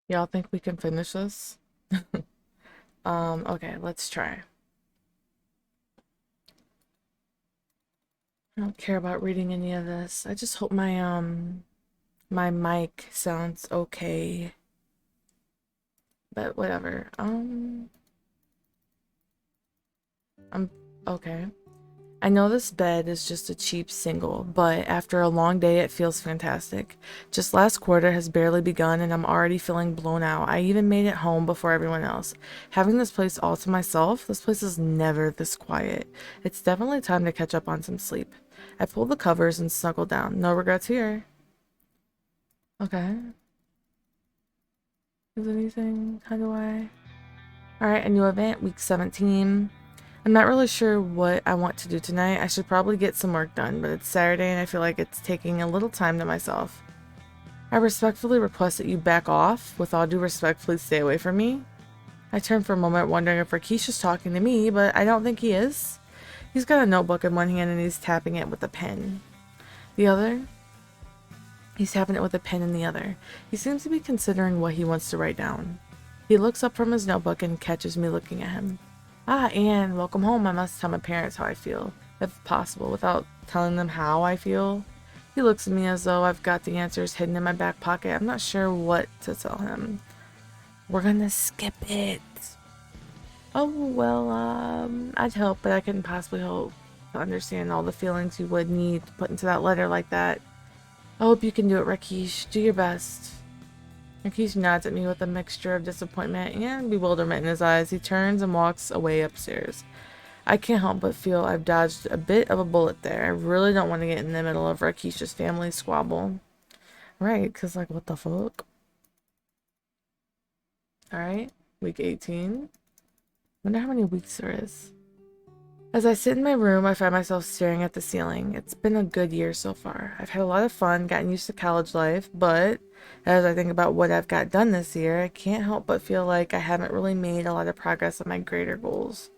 Y'all think we can finish this? Okay, let's try. I don't care about reading any of this. I just hope my mic sounds okay. But whatever. I'm okay. I know this bed is just a cheap single, but after a long day, it feels fantastic. Just last quarter has barely begun, and I'm already feeling blown out. I even made it home before everyone else. Having this place all to myself, this place is never this quiet. It's definitely time to catch up on some sleep. I pulled the covers and snuggled down. No regrets here. Okay. Is anything? How do I? Alright, a new event, week 17. I'm not really sure what I want to do tonight. I should probably get some work done, but it's Saturday and I feel like it's taking a little time to myself. I respectfully request that you back off. With all due respect, please stay away from me. I turned for a moment, wondering if Rakesh is talking to me, but I don't think he is. He's got a notebook in one hand and he's tapping it with a pen. The other? He's tapping it with a pen in the other. He seems to be considering what he wants to write down. He looks up from his notebook and catches me looking at him. Ah, Anne, welcome home. I must tell my parents how I feel, if possible, without telling them how I feel. He looks at me as though I've got the answers hidden in my back pocket. I'm not sure what to tell him. We're gonna skip it. Oh, well, I'd hope, but I couldn't possibly hope to understand all the feelings you would need to put into that letter like that. I hope you can do it, Rakesh. Do your best. Rakesh nods at me with a mixture of disappointment and bewilderment in his eyes. He turns and walks away upstairs. I can't help but feel I've dodged a bit of a bullet there. I really don't want to get in the middle of Rakesh's family squabble. Right, because, like, what the fuck? Alright, week 18. Wonder how many weeks there is. As I sit in my room, I find myself staring at the ceiling. It's been a good year so far. I've had a lot of fun, gotten used to college life, but as I think about what I've got done this year, I can't help but feel like I haven't really made a lot of progress on my greater goals.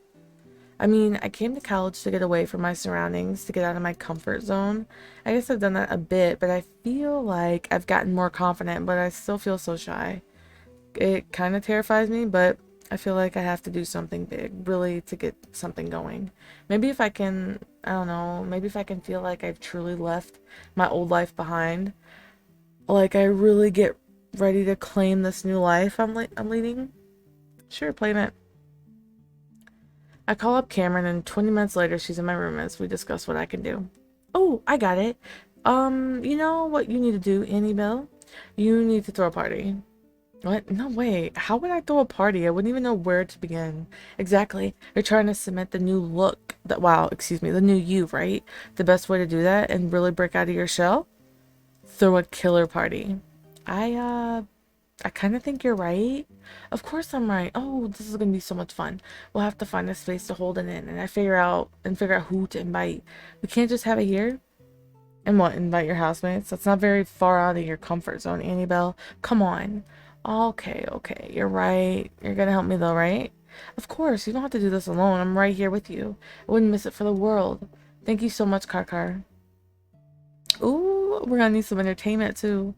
I mean, I came to college to get away from my surroundings, to get out of my comfort zone. I guess I've done that a bit, but I feel like I've gotten more confident, but I still feel so shy. It kind of terrifies me, but I feel like I have to do something big, really, to get something going. Maybe if I can, I don't know, maybe if I can feel like I've truly left my old life behind, like I really get ready to claim this new life I'm leading. Sure, claim it. I call up Cameron and 20 minutes later she's in my room as we discuss what I can do. Oh, I got it. You know what you need to do, Annie Bell? You need to throw a party. What? No way. How would I throw a party? I wouldn't even know where to begin. Exactly. You're trying to cement the new look, that wow, excuse me, the new you, right? The best way to do that and really break out of your shell? Throw a killer party. I uh I kind of think you're right. Of course I'm right. Oh, this is gonna be so much fun. We'll have to find a space to hold it in, and figure out who to invite. We can't just have it here. And what? Invite your housemates? That's not very far out of your comfort zone, Annabelle. Come on. Okay, okay. You're right. You're gonna help me though, right? Of course. You don't have to do this alone. I'm right here with you. I wouldn't miss it for the world. Thank you so much, Karkar. Ooh, we're gonna need some entertainment too.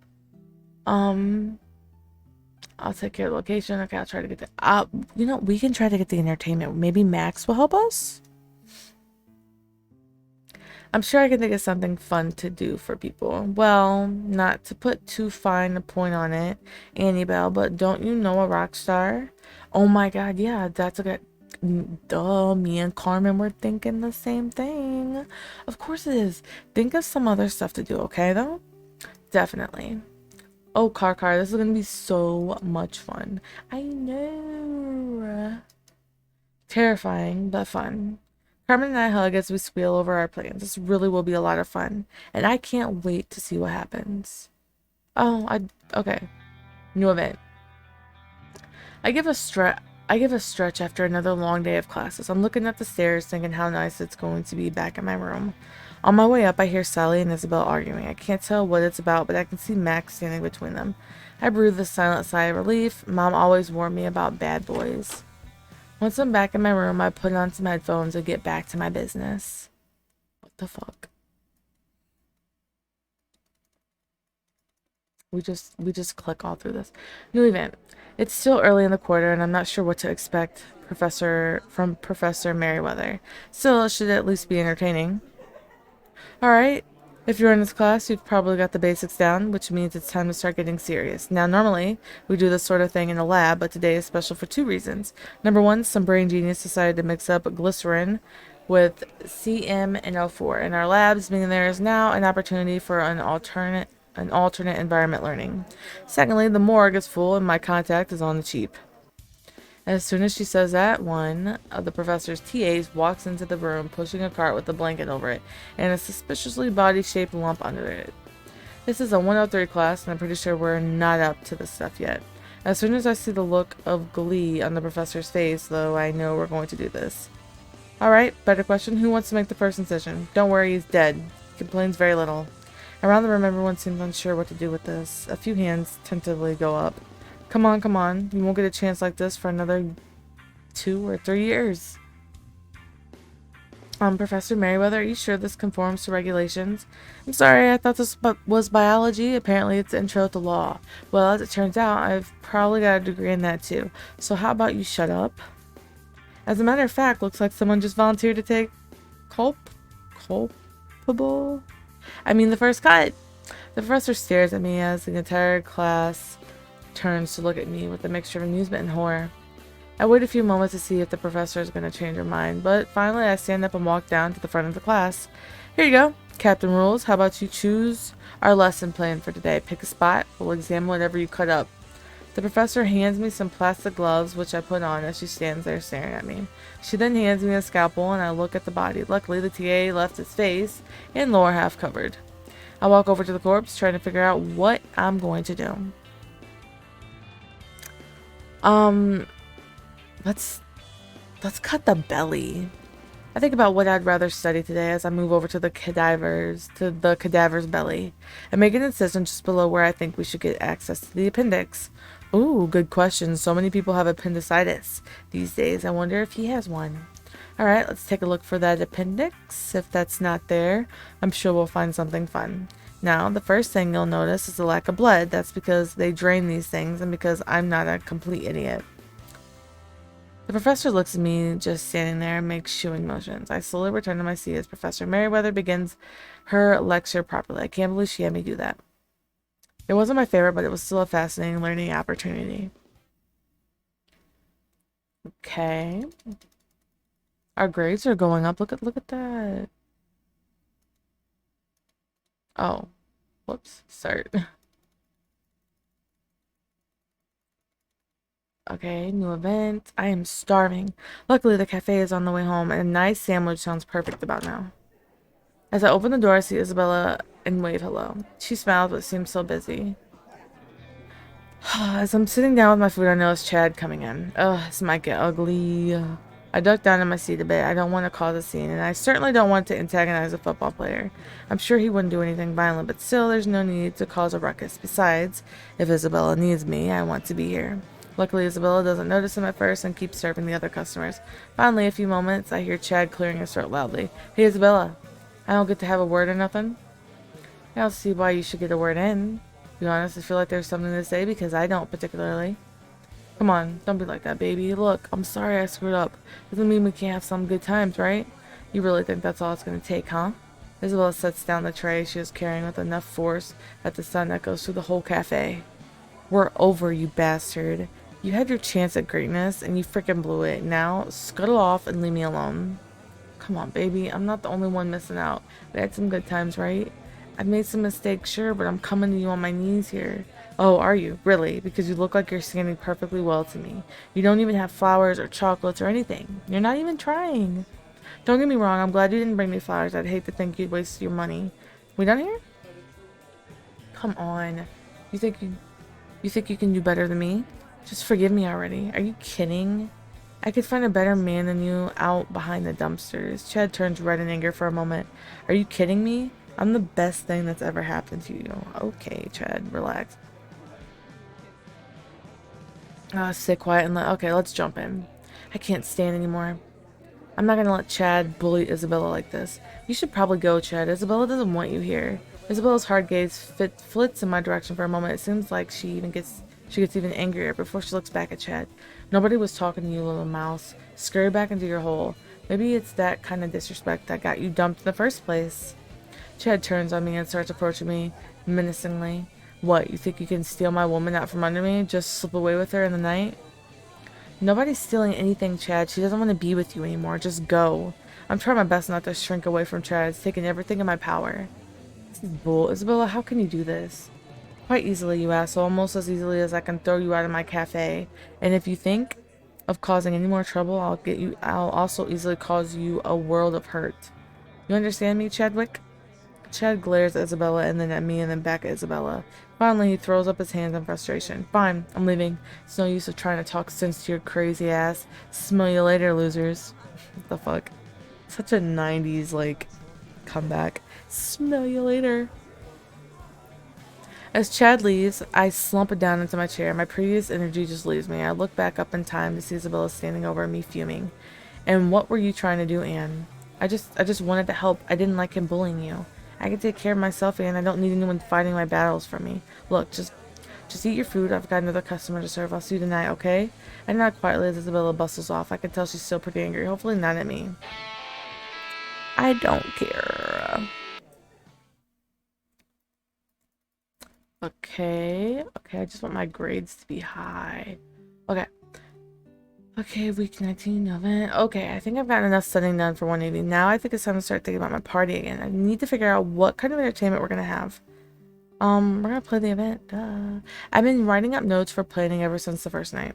Um. I'll take care of the location. Okay, I'll try to get the you know, we can try to get the entertainment. Maybe Max will help us? I'm sure I can think of something fun to do for people. Well, not to put too fine a point on it, Annie Bell, but don't you know a rock star? Oh my god, yeah, that's a good duh, me and Carmen were thinking the same thing. Of course it is. Think of some other stuff to do, okay though? Definitely. Oh, Car, this is gonna be so much fun. I know. Terrifying, but fun. Carmen and I hug as we squeal over our plans. This really will be a lot of fun, and I can't wait to see what happens. Oh, okay. New event. I give a stretch. I give a stretch after another long day of classes. I'm looking up the stairs, thinking how nice it's going to be back in my room. On my way up, I hear Sally and Isabel arguing. I can't tell what it's about, but I can see Max standing between them. I breathe a silent sigh of relief. Mom always warned me about bad boys. Once I'm back in my room, I put on some headphones and get back to my business. What the fuck? We just click all through this. New event. It's still early in the quarter, and I'm not sure what to expect from Professor Merriweather. Still, it should at least be entertaining. Alright, if you're in this class, you've probably got the basics down, which means it's time to start getting serious. Now, normally, we do this sort of thing in a lab, but today is special for two reasons. Number one, some brain genius decided to mix up glycerin with CMNO4 in our labs, meaning there is now an opportunity for an alternate environment learning. Secondly, the morgue is full and my contact is on the cheap. As soon as she says that, one of the professor's TAs walks into the room, pushing a cart with a blanket over it and a suspiciously body-shaped lump under it. This is a 103 class, and I'm pretty sure we're not up to this stuff yet. As soon as I see the look of glee on the professor's face, though, I know we're going to do this. Alright, better question. Who wants to make the first incision? Don't worry, he's dead. He complains very little. Around the room, everyone seems unsure what to do with this. A few hands tentatively go up. Come on, come on. You won't get a chance like this for another 2 or 3 years. Professor Merriweather, are you sure this conforms to regulations? I'm sorry, I thought this was biology. Apparently it's intro to law. Well, as it turns out, I've probably got a degree in that too. So how about you shut up? As a matter of fact, looks like someone just volunteered to take culpable? I mean, the first cut. The professor stares at me as the entire class turns to look at me with a mixture of amusement and horror. I wait a few moments to see if the professor is going to change her mind, but finally I stand up and walk down to the front of the class. Here you go. Captain rules. How about you choose our lesson plan for today? Pick a spot. We'll examine whatever you cut up. The professor hands me some plastic gloves, which I put on as she stands there staring at me. She then hands me a scalpel, and I look at the body. Luckily, the TA left its face and lower half covered. I walk over to the corpse, trying to figure out what I'm going to do. Let's cut the belly. I think about what I'd rather study today as I move over to the cadaver's belly, and make an incision just below where I think we should get access to the appendix. Ooh, good question. So many people have appendicitis these days. I wonder if he has one. Alright, let's take a look for that appendix. If that's not there, I'm sure we'll find something fun. Now, the first thing you'll notice is the lack of blood. That's because they drain these things and because I'm not a complete idiot. The professor looks at me just standing there and makes shooing motions. I slowly return to my seat as Professor Merriweather begins her lecture properly. I can't believe she had me do that. It wasn't my favorite, but it was still a fascinating learning opportunity. Okay. Our grades are going up. Look at that. Oh. Whoops. Start. Okay, new event. I am starving. Luckily, the cafe is on the way home, and a nice sandwich sounds perfect about now. As I open the door, I see Isabella and wave hello. She smiles, but seems so busy. As I'm sitting down with my food, I notice Chad coming in. Ugh, this might get ugly. I duck down in my seat a bit. I don't want to cause a scene, and I certainly don't want to antagonize a football player. I'm sure he wouldn't do anything violent, but still, there's no need to cause a ruckus. Besides, if Isabella needs me, I want to be here. Luckily, Isabella doesn't notice him at first and keeps serving the other customers. Finally, a few moments, I hear Chad clearing his throat loudly. Hey, Isabella. I don't get to have a word or nothing? I don't see why you should get a word in. To be honest, I feel like there's something to say because I don't particularly. Come on, don't be like that, baby. Look, I'm sorry I screwed up. Doesn't mean we can't have some good times, right? You really think that's all it's going to take, huh? Isabella sets down the tray she was carrying with enough force that the sun echoes through the whole cafe. We're over, you bastard. You had your chance at greatness, and you freaking blew it. Now, scuttle off and leave me alone. Come on, baby. I'm not the only one missing out. We had some good times, right? I've made some mistakes, sure, but I'm coming to you on my knees here. Oh, are you? Really? Because you look like you're standing perfectly well to me. You don't even have flowers or chocolates or anything. You're not even trying. Don't get me wrong. I'm glad you didn't bring me flowers. I'd hate to think you'd waste your money. We done here? Come on. You think you can do better than me? Just forgive me already. Are you kidding? I could find a better man than you out behind the dumpsters. Chad turns red in anger for a moment. Are you kidding me? I'm the best thing that's ever happened to you. Okay, Chad, relax. Sit quiet and okay, let's jump in. I can't stand anymore. I'm not gonna let Chad bully Isabella like this. You should probably go, Chad. Isabella doesn't want you here. Isabella's hard gaze flits in my direction for a moment. It seems like she gets even angrier before she looks back at Chad. Nobody was talking to you, little mouse. Scurry back into your hole. Maybe it's that kind of disrespect that got you dumped in the first place. Chad turns on me and starts approaching me menacingly. What, you think you can steal my woman out from under me? Just slip away with her in the night? Nobody's stealing anything, Chad. She doesn't want to be with you anymore. Just go. I'm trying my best not to shrink away from Chad. It's taking everything in my power. This is bull. Isabella, how can you do this? Quite easily, you asshole. Almost as easily as I can throw you out of my cafe. And if you think of causing any more trouble, I'll also easily cause you a world of hurt. You understand me, Chadwick? Chad glares at Isabella and then at me and then back at Isabella. Finally, he throws up his hands in frustration. Fine, I'm leaving. It's no use of trying to talk sense to your crazy ass. Smell you later, losers. What the fuck? Such a 90s, like, comeback. Smell you later. As Chad leaves, I slump down into my chair. My previous energy just leaves me. I look back up in time to see Isabella standing over me, fuming. And what were you trying to do, Anne? I just wanted to help. I didn't like him bullying you. I can take care of myself, Anne. I don't need anyone fighting my battles for me. Look, just eat your food. I've got another customer to serve. I'll see you tonight, okay? I nod quietly as Isabella bustles off. I can tell she's still pretty angry. Hopefully not at me. I don't care. Okay, I just want my grades to be high. Okay, week 19 event. Okay, I think I've gotten enough studying done for 180. Now I think it's time to start thinking about my party again. I need to figure out what kind of entertainment we're gonna have. We're gonna play the event. Duh. I've been writing up notes for planning ever since the first night.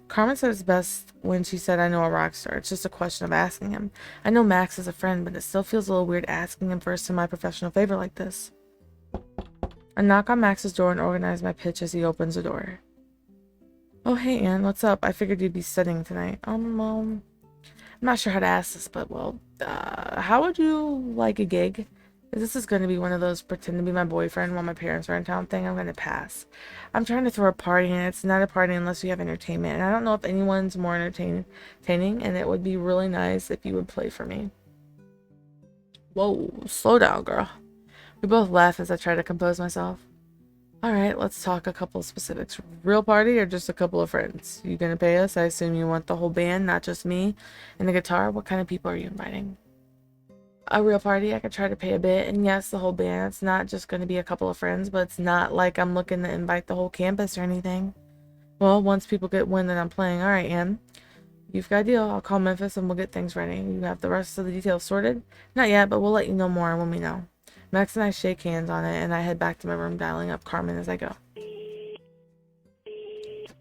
Carmen said it's best when she said I know a rock star. It's just a question of asking him. I know Max is a friend, but it still feels a little weird asking him for a semi-professional favor like this. I knock on Max's door and organize my pitch as he opens the door. Oh, hey, Anne, what's up? I figured you'd be studying tonight. Well, I'm not sure how to ask this, but, well, how would you like a gig? If this is going to be one of those pretend to be my boyfriend while my parents are in town thing, I'm going to pass. I'm trying to throw a party, and it's not a party unless you have entertainment, and I don't know if anyone's more entertaining, and it would be really nice if you would play for me. Whoa, slow down, girl. We both laugh as I try to compose myself. Alright, let's talk a couple of specifics. Real party or just a couple of friends? You gonna pay us? I assume you want the whole band, not just me and the guitar. What kind of people are you inviting? A real party, I could try to pay a bit. And yes, the whole band. It's not just gonna be a couple of friends, but it's not like I'm looking to invite the whole campus or anything. Well, once people get wind that I'm playing, alright, Anne. You've got a deal. I'll call Memphis and we'll get things ready. You have the rest of the details sorted? Not yet, but we'll let you know more when we know. Max and I shake hands on it, and I head back to my room, dialing up Carmen as I go.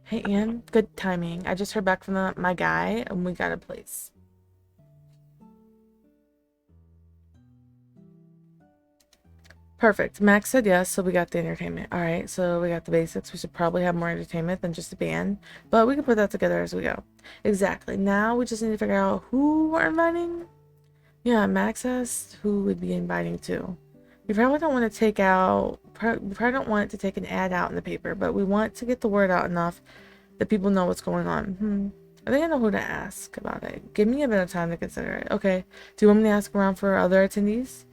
Hey, Anne. Good timing. I just heard back from my guy, and we got a place. Perfect. Max said yes, so we got the entertainment. Alright, so we got the basics. We should probably have more entertainment than just a band, but we can put that together as we go. Exactly. Now we just need to figure out who we're inviting. Yeah, Max asked who we'd be inviting to. We probably don't want to take an ad out in the paper, but we want to get the word out enough that people know what's going on. I think I know who to ask about it. Give me a bit of time to consider it. Okay. Do you want me to ask around for other attendees?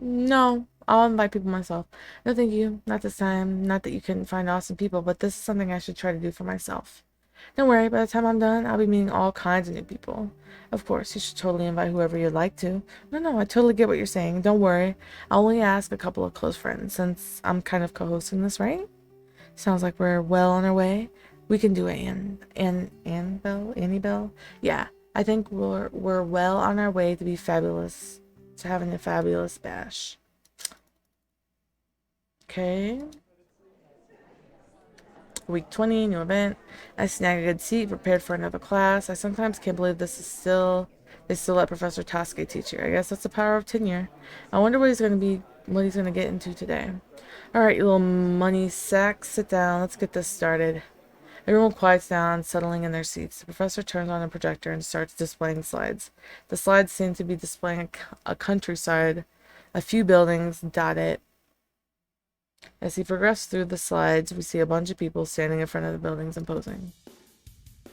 No. I'll invite people myself. No, thank you. Not this time. Not that you couldn't find awesome people, but this is something I should try to do for myself. Don't worry, by the time I'm done, I'll be meeting all kinds of new people. Of course, you should totally invite whoever you'd like to. No, I totally get what you're saying. Don't worry. I'll only ask a couple of close friends, since I'm kind of co-hosting this, right? Sounds like we're well on our way. We can do it, Annie Bell? Yeah, I think we're well on our way to be fabulous, to having a fabulous bash. Okay. Week 20, new event. I snagged a good seat, prepared for another class. I sometimes can't believe they still let Professor Tosuke teach here. I guess that's the power of tenure. I wonder what he's gonna get into today. Alright, you little money sack, sit down. Let's get this started. Everyone quiets down, settling in their seats. The professor turns on a projector and starts displaying slides. The slides seem to be displaying a countryside, a few buildings dotted. As he progressed through the slides, we see a bunch of people standing in front of the buildings and posing.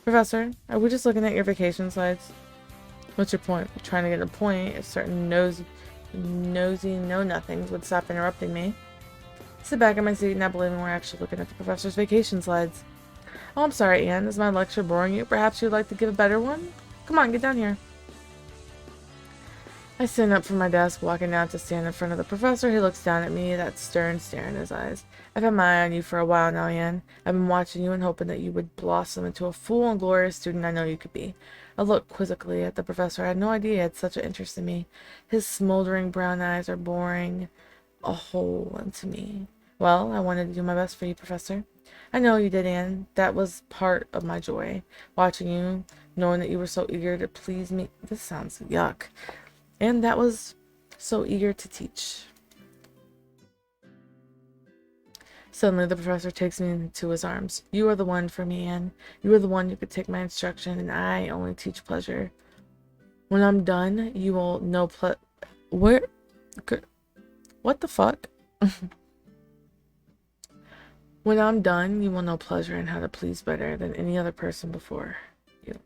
Professor, are we just looking at your vacation slides? What's your point? You're trying to get a point. A certain nosy know-nothings would stop interrupting me. Sit back in my seat, not believing we're actually looking at the professor's vacation slides. Oh, I'm sorry, Anne. Is my lecture boring you? Perhaps you'd like to give a better one? Come on, get down here. I stand up from my desk, walking down to stand in front of the professor. He looks down at me, that stern stare in his eyes. I've had my eye on you for a while now, Anne. I've been watching you and hoping that you would blossom into a full and glorious student I know you could be. I looked quizzically at the professor. I had no idea he had such an interest in me. His smoldering brown eyes are boring a hole into me. Well, I wanted to do my best for you, Professor. I know you did, Anne. That was part of my joy. Watching you, knowing that you were so eager to please me. This sounds yuck. And that was so eager to teach. Suddenly, the professor takes me into his arms. You are the one for me, Anne. You are the one who could take my instruction, and I only teach pleasure. When I'm done, you will know Where? What the fuck? When I'm done, you will know pleasure and how to please better than any other person before you.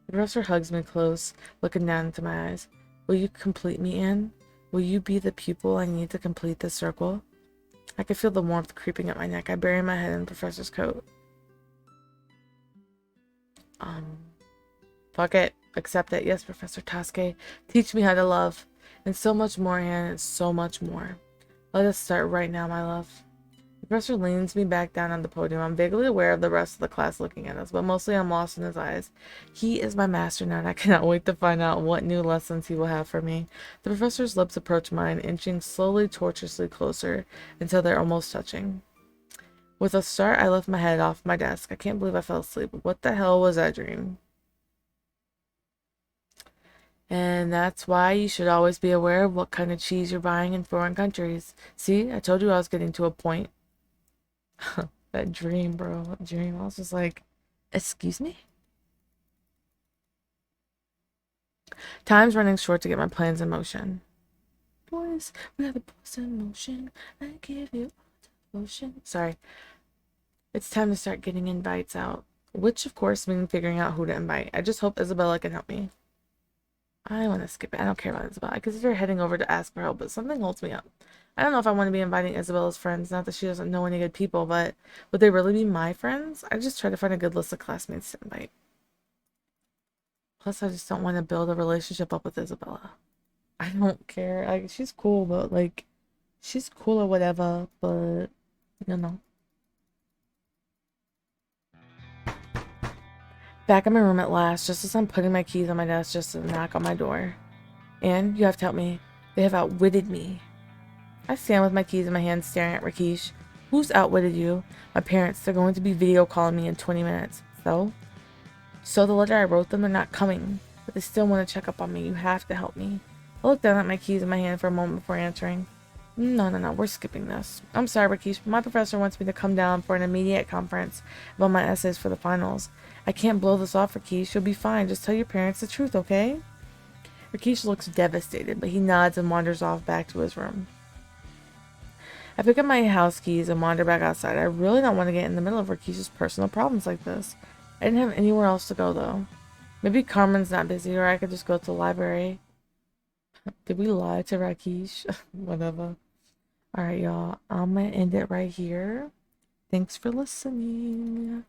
The professor hugs me close, looking down into my eyes. Will you complete me, Anne? Will you be the pupil I need to complete this circle? I could feel the warmth creeping up my neck. I bury my head in the professor's coat. Fuck it. Accept it. Yes, Professor Tasque. Teach me how to love. And so much more, Anne, and so much more. Let us start right now, my love. The professor leans me back down on the podium. I'm vaguely aware of the rest of the class looking at us, but mostly I'm lost in his eyes. He is my master now, and I cannot wait to find out what new lessons he will have for me. The professor's lips approach mine, inching slowly, tortuously closer, until they're almost touching. With a start, I lift my head off my desk. I can't believe I fell asleep. What the hell was that dream? And that's why you should always be aware of what kind of cheese you're buying in foreign countries. See, I told you I was getting to a point. That dream, bro. That dream. I was just like, excuse me? Time's running short to get my plans in motion. Boys, we got the boys in motion. I give you devotion. Sorry. It's time to start getting invites out. Which, of course, means figuring out who to invite. I just hope Isabella can help me. I want to skip it. I don't care about Isabella. I consider heading over to ask for help, but something holds me up. I don't know if I want to be inviting Isabella's friends. Not that she doesn't know any good people, but would they really be my friends? I just try to find a good list of classmates to invite. Plus, I just don't want to build a relationship up with Isabella. I don't care. Like, she's cool, but like, she's cool or whatever, but you know. Back in my room at last, just as I'm putting my keys on my desk, just a knock on my door. Anne, you have to help me. They have outwitted me. I stand with my keys in my hand, staring at Rakesh. Who's outwitted you? My parents. They're going to be video calling me in 20 minutes. So? So the letter I wrote them, they're not coming. But they still want to check up on me. You have to help me. I look down at my keys in my hand for a moment before answering. No, we're skipping this. I'm sorry, Rakesh, but my professor wants me to come down for an immediate conference about my essays for the finals. I can't blow this off, Rakesh. You'll be fine. Just tell your parents the truth, okay? Rakesh looks devastated, but he nods and wanders off back to his room. I pick up my house keys and wander back outside. I really don't want to get in the middle of Rakesh's personal problems like this. I didn't have anywhere else to go, though. Maybe Carmen's not busy, or I could just go to the library. Did we lie to Rakesh? Whatever. Alright, y'all. I'm gonna end it right here. Thanks for listening.